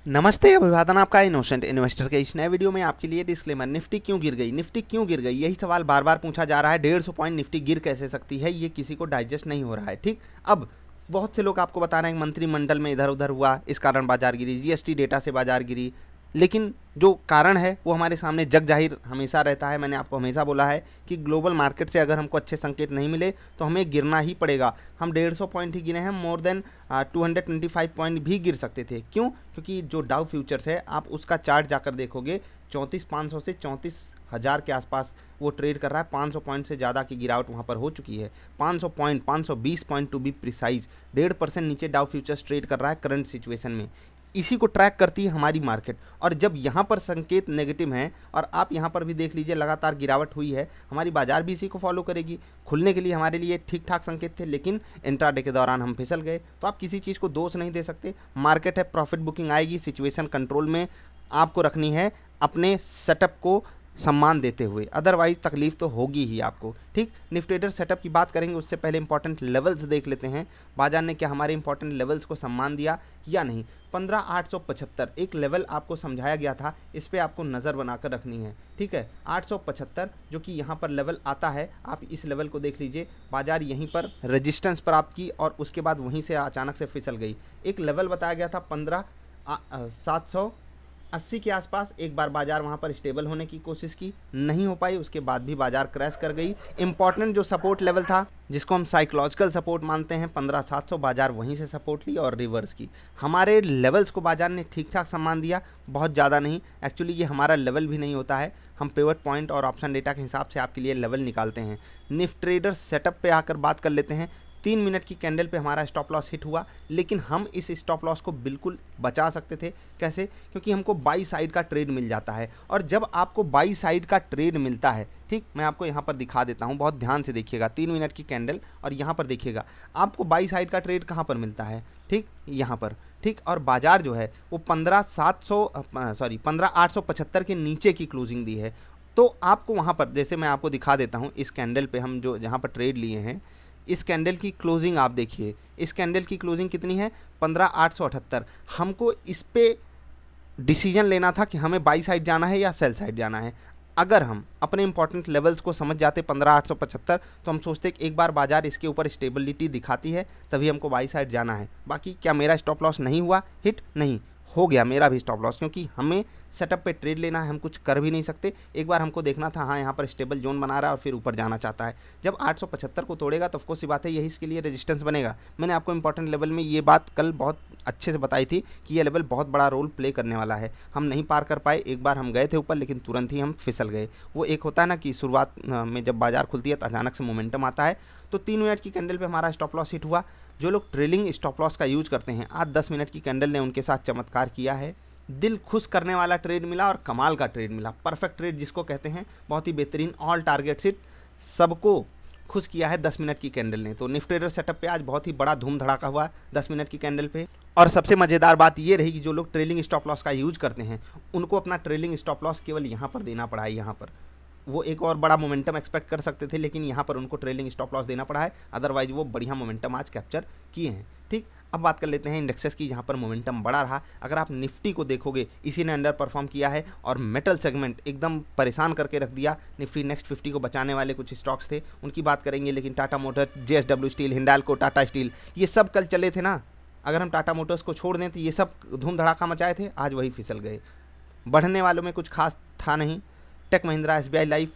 नमस्ते, अभिवादन आपका इनोसेंट इन्वेस्टर के इस नए वीडियो में आपके लिए डिस्क्लेमर। निफ्टी क्यों गिर गई, निफ्टी क्यों गिर गई, यही सवाल बार बार पूछा जा रहा है। 150 पॉइंट निफ्टी गिर कैसे सकती है, ये किसी को डाइजेस्ट नहीं हो रहा है। ठीक, अब बहुत से लोग आपको बता रहे हैं मंत्रिमंडल में इधर उधर हुआ, इस कारण बाजार गिरी, जीएसटी डेटा से बाजार गिरी, लेकिन जो कारण है वो हमारे सामने जग जाहिर हमेशा रहता है। मैंने आपको हमेशा बोला है कि ग्लोबल मार्केट से अगर हमको अच्छे संकेत नहीं मिले तो हमें गिरना ही पड़ेगा। हम 150 पॉइंट ही गिरे हैं, मोर देन 225 पॉइंट भी गिर सकते थे। क्यों? क्योंकि जो डाउ फ्यूचर्स है, आप उसका चार्ट जाकर देखोगे, 34,500 से 34,000 के आसपास वो ट्रेड कर रहा है। 500 पॉइंट से ज़्यादा की गिरावट वहाँ पर हो चुकी है। 500 point, 520 point to be precise, 1.5% नीचे डाउ फ्यूचर्स ट्रेड कर रहा है करंट सिचुएशन में। इसी को ट्रैक करती है हमारी मार्केट। और जब यहाँ पर संकेत नेगेटिव हैं, और आप यहाँ पर भी देख लीजिए लगातार गिरावट हुई है, हमारी बाजार भी इसी को फॉलो करेगी। खुलने के लिए हमारे लिए ठीक ठाक संकेत थे, लेकिन इंट्राडे के दौरान हम फिसल गए। तो आप किसी चीज़ को दोष नहीं दे सकते। मार्केट है, प्रॉफिट बुकिंग आएगी, सिचुएशन कंट्रोल में आपको रखनी है, अपने सेटअप को सम्मान देते हुए, अदरवाइज तकलीफ तो होगी ही आपको। ठीक, निफ्टी ट्रेडर सेटअप की बात करेंगे, उससे पहले इंपॉर्टेंट लेवल्स देख लेते हैं। बाजार ने क्या हमारे इंपॉर्टेंट लेवल्स को सम्मान दिया या नहीं। 15,875 एक लेवल आपको समझाया गया था, इस पर आपको नज़र बनाकर रखनी है। ठीक है, 875 जो कि यहाँ पर लेवल आता है, आप इस लेवल को देख लीजिए। बाजार यहीं पर रेजिस्टेंस प्राप्त की और उसके बाद वहीं से अचानक से फिसल गई। एक लेवल बताया गया था 15,780 के आसपास। एक बार बाजार वहां पर स्टेबल होने की कोशिश की, नहीं हो पाई, उसके बाद भी बाजार क्रैश कर गई। इंपॉर्टेंट जो सपोर्ट लेवल था, जिसको हम साइकोलॉजिकल सपोर्ट मानते हैं, 15,700, बाजार वहीं से सपोर्ट ली और रिवर्स की। हमारे लेवल्स को बाजार ने ठीक ठाक सम्मान दिया, बहुत ज़्यादा नहीं। एक्चुअली ये हमारा लेवल भी नहीं होता है, हम पिवट पॉइंट और ऑप्शन डेटा के हिसाब से आपके लिए लेवल निकालते हैं। निफ्टी ट्रेडर सेटअप पे आकर बात कर लेते हैं। 3 मिनट की कैंडल पे हमारा स्टॉप लॉस हिट हुआ, लेकिन हम इस स्टॉप लॉस को बिल्कुल बचा सकते थे। कैसे? क्योंकि हमको बाई साइड का ट्रेड मिल जाता है। और जब आपको बाई साइड का ट्रेड मिलता है, ठीक, मैं आपको यहाँ पर दिखा देता हूँ, बहुत ध्यान से देखिएगा। 3 मिनट की कैंडल और यहाँ पर देखिएगा, आपको बाई साइड का ट्रेड कहाँ पर मिलता है? ठीक, यहाँ पर। ठीक, और बाजार जो है वो 15,875 के नीचे की क्लोजिंग दी है। तो आपको वहाँ पर, जैसे मैं आपको दिखा देता हूँ, इस कैंडल पे हम जो जहाँ पर ट्रेड लिए हैं, इस कैंडल की क्लोजिंग आप देखिए। इस कैंडल की क्लोजिंग कितनी है? 15,878। हमको इस पे डिसीजन लेना था कि हमें बाई साइड जाना है या सेल साइड जाना है। अगर हम अपने इंपॉर्टेंट लेवल्स को समझ जाते 15,875, तो हम सोचते कि एक बार बाजार इसके ऊपर स्टेबिलिटी दिखाती है तभी हमको बाई साइड जाना है। बाकी क्या मेरा स्टॉप लॉस नहीं हुआ हिट? नहीं हो गया मेरा भी स्टॉप लॉस, क्योंकि हमें सेटअप पे ट्रेड लेना है, हम कुछ कर भी नहीं सकते। एक बार हमको देखना था, हाँ यहाँ पर स्टेबल जोन बना रहा है और फिर ऊपर जाना चाहता है। जब 875 को तोड़ेगा तो ऑफकोर्स सी बात है, यही इसके लिए रेजिस्टेंस बनेगा। मैंने आपको इंपॉर्टेंट लेवल में ये बात कल बहुत अच्छे से बताई थी कि ये लेवल बहुत बड़ा रोल प्ले करने वाला है। हम नहीं पार कर पाए, एक बार हम गए थे ऊपर, लेकिन तुरंत ही हम फिसल गए। वो एक होता है ना कि शुरुआत में जब बाजार खुलती है तो अचानक से मोमेंटम आता है। तो 3 मिनट की कैंडल पे हमारा स्टॉप लॉस हिट हुआ। जो लोग ट्रेलिंग स्टॉप लॉस का यूज करते हैं, आज 10 मिनट की कैंडल ने उनके साथ चमत्कार किया है। दिल खुश करने वाला ट्रेड मिला और कमाल का ट्रेड मिला, परफेक्ट ट्रेड जिसको कहते हैं, बहुत ही बेहतरीन ऑल टारगेट हिट, सबको खुश किया है 10 मिनट की कैंडल ने। तो निफ्टी ट्रेडर सेटअप पे आज बहुत ही बड़ा धूम धड़ाका हुआ 10 मिनट की कैंडल पे। और सबसे मज़ेदार बात ये रही कि जो लोग ट्रेलिंग स्टॉप लॉस का यूज करते हैं, उनको अपना ट्रेलिंग स्टॉप लॉस केवल यहाँ पर देना पड़ा है। यहाँ पर वो एक और बड़ा मोमेंटम एक्सपेक्ट कर सकते थे, लेकिन यहाँ पर उनको ट्रेलिंग स्टॉप लॉस देना पड़ा है, अदरवाइज वो बढ़िया मोमेंटम आज कैप्चर किए हैं। ठीक, अब बात कर लेते हैं इंडेक्सेस की, जहाँ पर मोमेंटम बड़ा रहा। अगर आप निफ्टी को देखोगे, इसी ने अंडर परफॉर्म किया है और मेटल सेगमेंट एकदम परेशान करके रख दिया। निफ्टी नेक्स्ट 50 को बचाने वाले कुछ स्टॉक्स थे, उनकी बात करेंगे, लेकिन Tata motor, JSW steel, Hindalco, Tata steel, ये सब कल चले थे ना। अगर हम टाटा मोटर्स को छोड़ दें तो ये सब धूम धड़ाका मचाए थे, आज वही फिसल गए। बढ़ने वालों में कुछ खास था नहीं। Tech Mahindra, SBI Life,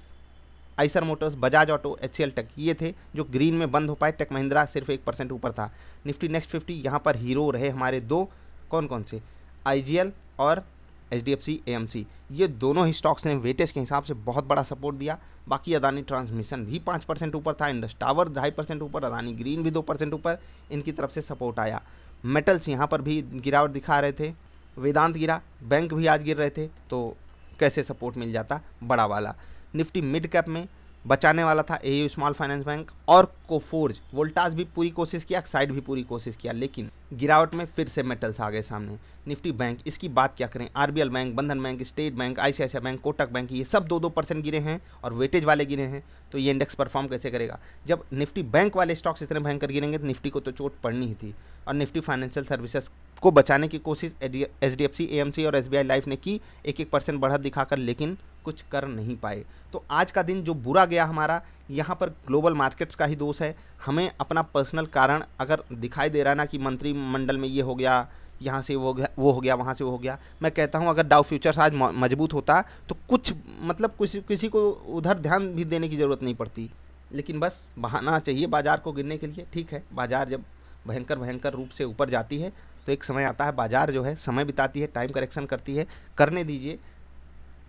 Eicher Motors, Bajaj Auto, HCL Tech, ये थे जो ग्रीन में बंद हो पाए। टेक महिंद्रा सिर्फ 1% ऊपर था। निफ्टी नेक्स्ट 50, यहाँ पर हीरो रहे हमारे दो, कौन कौन से? आईजीएल और एचडीएफसी एएमसी, ये दोनों ही स्टॉक्स ने वेटेज के हिसाब से बहुत बड़ा सपोर्ट दिया। बाकी अदानी ट्रांसमिशन भी 5% ऊपर था, इंडस टावर 2.5% ऊपर, अदानी ग्रीन भी 2% ऊपर, इनकी तरफ से सपोर्ट आया। मेटल्स यहाँ पर भी गिरावट दिखा रहे थे, वेदांत गिरा, बैंक भी आज गिर रहे थे, तो कैसे सपोर्ट मिल जाता बड़ा वाला। निफ्टी मिड कैप में बचाने वाला था एयू स्मॉल फाइनेंस बैंक और कोफोर्ज। वोल्टास भी पूरी कोशिश किया, एक्साइड भी पूरी कोशिश किया, लेकिन गिरावट में फिर से मेटल्स आ गए सामने। निफ्टी बैंक, इसकी बात क्या करें, आरबीएल बैंक, बंधन bank, state bank, ICICI bank, Kotak bank, ये सब 2-2% गिरे हैं और वेटेज वाले गिरे हैं। तो ये इंडेक्स परफॉर्म कैसे करेगा? जब निफ्टी बैंक वाले स्टॉक्स इतने भयंकर गिरेंगे तो निफ्टी को तो चोट पड़नी ही थी। और निफ्टी फाइनेंशियल सर्विसेज को बचाने की कोशिश एचडीएफसी, एएमसी और एसबीआई लाइफ ने की 1-1% बढ़त दिखाकर, लेकिन कुछ कर नहीं पाए। तो आज का दिन जो बुरा गया हमारा, यहाँ पर ग्लोबल मार्केट्स का ही दोष है। हमें अपना पर्सनल कारण अगर दिखाई दे रहा है ना कि मंत्रिमंडल में ये हो गया, यहाँ से वो हो गया, वहाँ से वो हो गया, मैं कहता हूँ अगर डाउ फ्यूचर्स आज मजबूत होता तो कुछ मतलब किसी को उधर ध्यान भी देने की ज़रूरत नहीं पड़ती। लेकिन बस बहाना चाहिए बाज़ार को गिरने के लिए। ठीक है, बाज़ार जब भयंकर रूप से ऊपर जाती है तो एक समय आता है, बाज़ार जो है समय बिताती है, टाइम करेक्शन करती है। करने दीजिए,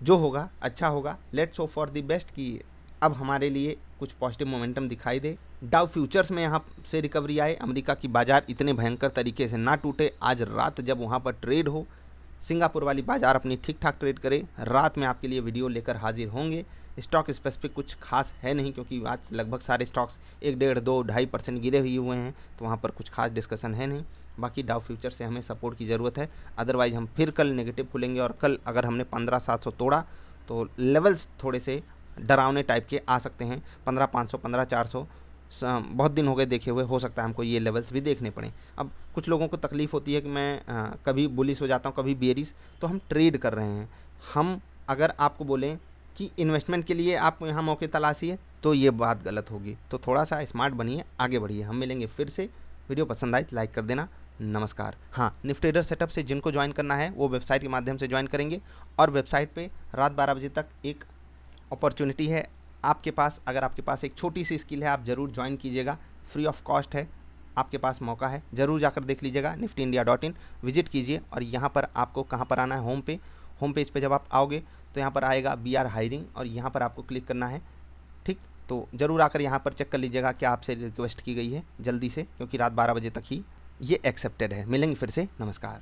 जो होगा अच्छा होगा। Let's hope for the best कि अब हमारे लिए कुछ पॉजिटिव मोमेंटम दिखाई दे, डाउ फ्यूचर्स में यहाँ से रिकवरी आए, अमेरिका की बाज़ार इतने भयंकर तरीके से ना टूटे, आज रात जब वहाँ पर ट्रेड हो, सिंगापुर वाली बाज़ार अपनी ठीक ठाक ट्रेड करे। रात में आपके लिए वीडियो लेकर हाजिर होंगे। स्टॉक स्पेसिफिक कुछ खास है नहीं, क्योंकि आज लगभग सारे स्टॉक्स 1, 1.5, 2, 2.5% गिरे हुए हैं, तो वहाँ पर कुछ खास डिस्कशन है नहीं। बाकी डाउ फ्यूचर से हमें सपोर्ट की ज़रूरत है, अदरवाइज़ हम फिर कल नेगेटिव खुलेंगे। और कल अगर हमने 15,700 तोड़ा तो लेवल्स थोड़े से डरावने टाइप के आ सकते हैं। 15,500, 15,400 बहुत दिन हो गए देखे हुए, हो सकता है हमको ये लेवल्स भी देखने पड़े। अब कुछ लोगों को तकलीफ़ होती है कि मैं कभी बुलिश हो जाता हूँ, कभी बेरिश, तो हम ट्रेड कर रहे हैं। हम अगर आपको बोलें कि इन्वेस्टमेंट के लिए आप यहाँ मौके तलाशिए तो ये बात गलत होगी। तो थोड़ा सा स्मार्ट बनिए, आगे बढ़िए। हम मिलेंगे फिर से। वीडियो पसंद आए लाइक कर देना। नमस्कार। हाँ, निफ्टी ट्रेडर सेटअप से जिनको ज्वाइन करना है वो वेबसाइट के माध्यम से ज्वाइन करेंगे, और वेबसाइट पे रात 12 बजे तक एक अपॉर्चुनिटी है आपके पास। अगर आपके पास एक छोटी सी स्किल है, आप ज़रूर ज्वाइन कीजिएगा, फ्री ऑफ कॉस्ट है, आपके पास मौका है, ज़रूर जाकर देख लीजिएगा। niftyindia.in विजिट कीजिए, और यहाँ पर आपको कहाँ पर आना है, होम पेज पे जब आप आओगे तो यहाँ पर आएगा बी आर हायरिंग, और यहाँ पर आपको क्लिक करना है। ठीक, तो ज़रूर आकर यहाँ पर चेक कर लीजिएगा क्या आपसे रिक्वेस्ट की गई है जल्दी से, क्योंकि रात 12 बजे तक ही ये एक्सेप्टेड है। मिलेंगे फिर से, नमस्कार।